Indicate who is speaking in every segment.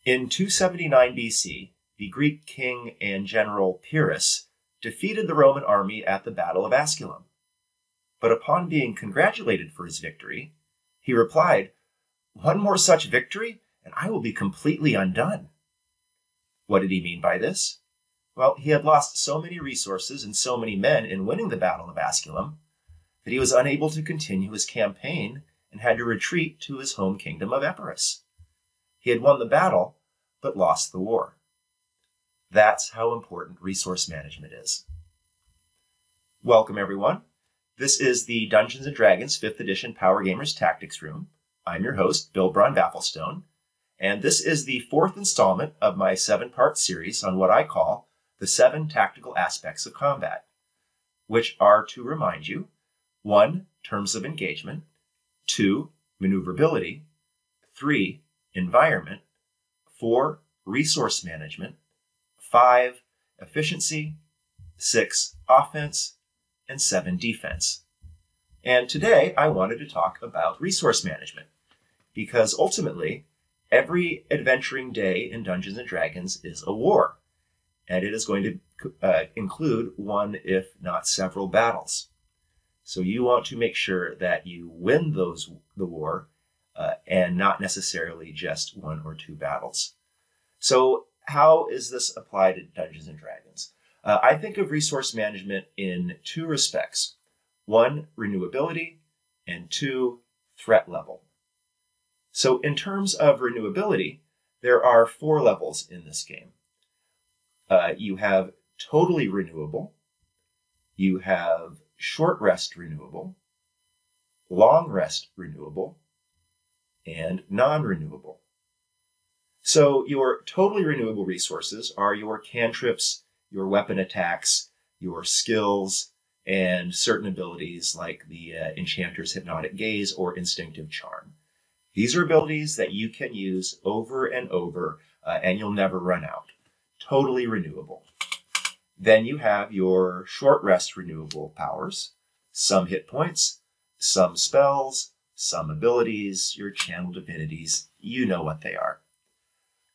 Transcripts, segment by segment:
Speaker 1: In 279 BC, the Greek king and general Pyrrhus defeated the Roman army at the Battle of Asculum. But upon being congratulated for his victory, he replied, "One more such victory, and I will be completely undone." What did he mean by this? Well, he had lost so many resources and so many men in winning the Battle of Asculum that he was unable to continue his campaign and had to retreat to his home kingdom of Epirus. He had won the battle, but lost the war. That's how important resource management is. Welcome, everyone. This is the Dungeons & Dragons 5th Edition Power Gamers Tactics Room. I'm your host, Bill Braun-Bafflestone, and this is the 4th installment of my 7-part series on what I call the 7 tactical aspects of combat, which are, to remind you, 1. Terms of engagement, 2. Maneuverability, 3. Environment, 4. Resource management, 5. Efficiency, 6. Offense, and 7. Defense. And today I wanted to talk about resource management, because ultimately every adventuring day in Dungeons & Dragons is a war, and it is going to include one, if not several, battles. So you want to make sure that you win the war and not necessarily just 1 or 2 battles. So how is this applied to Dungeons & Dragons? I think of resource management in 2 respects. 1, renewability, and 2, threat level. So in terms of renewability, there are 4 levels in this game. You have totally renewable, you have short rest renewable, long rest renewable, and non-renewable. So your totally renewable resources are your cantrips, your weapon attacks, your skills, and certain abilities like the Enchanter's Hypnotic Gaze or Instinctive Charm. These are abilities that you can use over and over, and you'll never run out. Totally renewable. Then you have your short rest renewable powers, some hit points, some spells, some abilities, your channel divinities, you know what they are.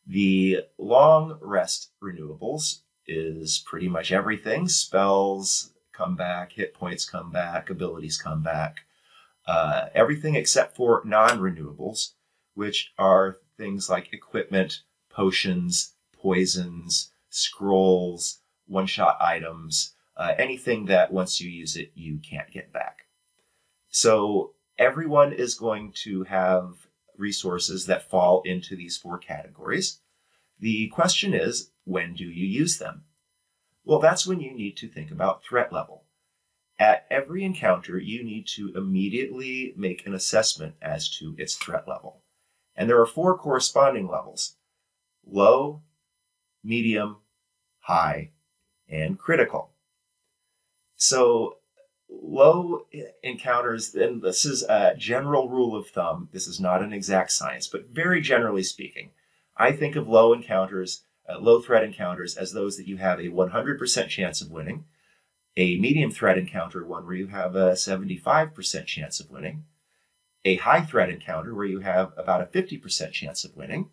Speaker 1: The long rest renewables is pretty much everything. Spells come back, hit points come back, abilities come back. Everything except for non-renewables, which are things like equipment, potions, poisons, scrolls, one-shot items, anything that once you use it, you can't get back. So everyone is going to have resources that fall into these 4 categories. The question is, when do you use them? Well, that's when you need to think about threat level. At every encounter, you need to immediately make an assessment as to its threat level. And there are 4 corresponding levels: low, medium, high, and critical. So low encounters, and this is a general rule of thumb, this is not an exact science, but very generally speaking, I think of low encounters, low threat encounters, as those that you have a 100% chance of winning, a medium threat encounter, one where you have a 75% chance of winning, a high threat encounter where you have about a 50% chance of winning,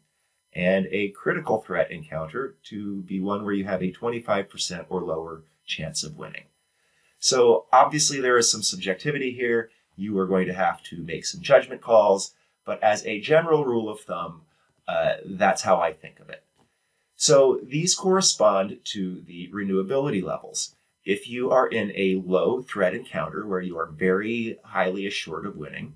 Speaker 1: and a critical threat encounter to be one where you have a 25% or lower chance of winning. So obviously there is some subjectivity here. You are going to have to make some judgment calls, but as a general rule of thumb, that's how I think of it. So these correspond to the renewability levels. If you are in a low threat encounter where you are very highly assured of winning,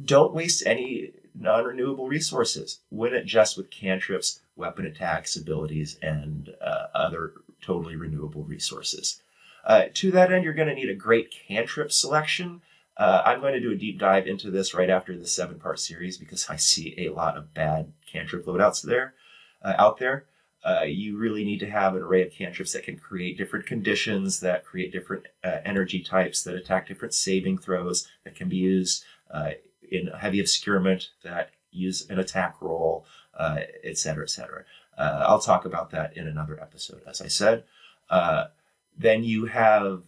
Speaker 1: don't waste any non-renewable resources. Win it just with cantrips, weapon attacks, abilities, and other totally renewable resources. To that end, you're going to need a great cantrip selection. I'm going to do a deep dive into this right after the 7-part series because I see a lot of bad cantrip loadouts out there. You really need to have an array of cantrips that can create different conditions, that create different energy types, that attack different saving throws, that can be used in heavy obscurement, that use an attack roll, etc., etc. I'll talk about that in another episode, as I said. Then you have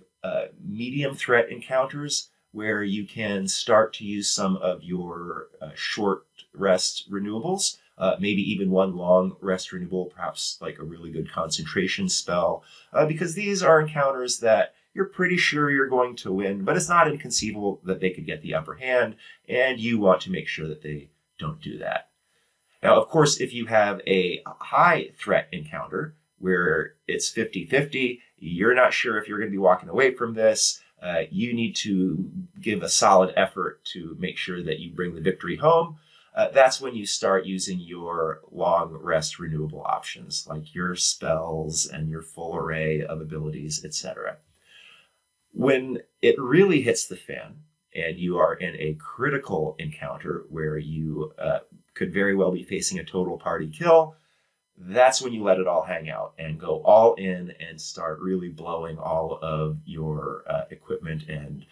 Speaker 1: medium threat encounters where you can start to use some of your short rest renewables, maybe even one long rest renewable, perhaps like a really good concentration spell, because these are encounters that you're pretty sure you're going to win, but it's not inconceivable that they could get the upper hand, and you want to make sure that they don't do that. Now, of course, if you have a high threat encounter where it's 50-50, you're not sure if you're going to be walking away from this, you need to give a solid effort to make sure that you bring the victory home. That's when you start using your long rest renewable options, like your spells and your full array of abilities, etc. When it really hits the fan and you are in a critical encounter where you could very well be facing a total party kill, that's when you let it all hang out and go all in and start really blowing all of your equipment and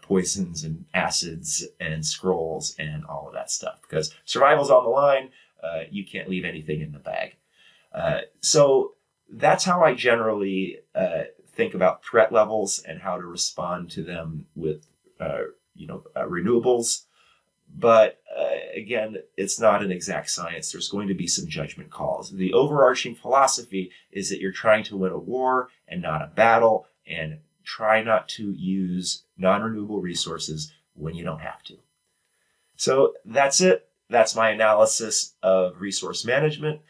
Speaker 1: poisons and acids and scrolls and all of that stuff. Because survival's on the line, you can't leave anything in the bag. So that's how I generally think about threat levels and how to respond to them with renewables. But again, it's not an exact science. There's going to be some judgment calls. The overarching philosophy is that you're trying to win a war and not a battle, and try not to use non-renewable resources when you don't have to. So that's it. That's my analysis of resource management.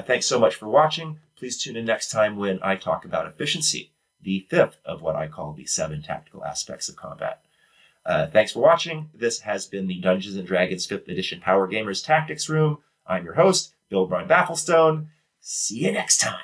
Speaker 1: Thanks so much for watching. Please tune in next time when I talk about efficiency, the fifth of what I call the 7 tactical aspects of combat. Thanks for watching. This has been the Dungeons & Dragons 5th Edition Power Gamers Tactics Room. I'm your host, Bill Bryan Bafflestone. See you next time.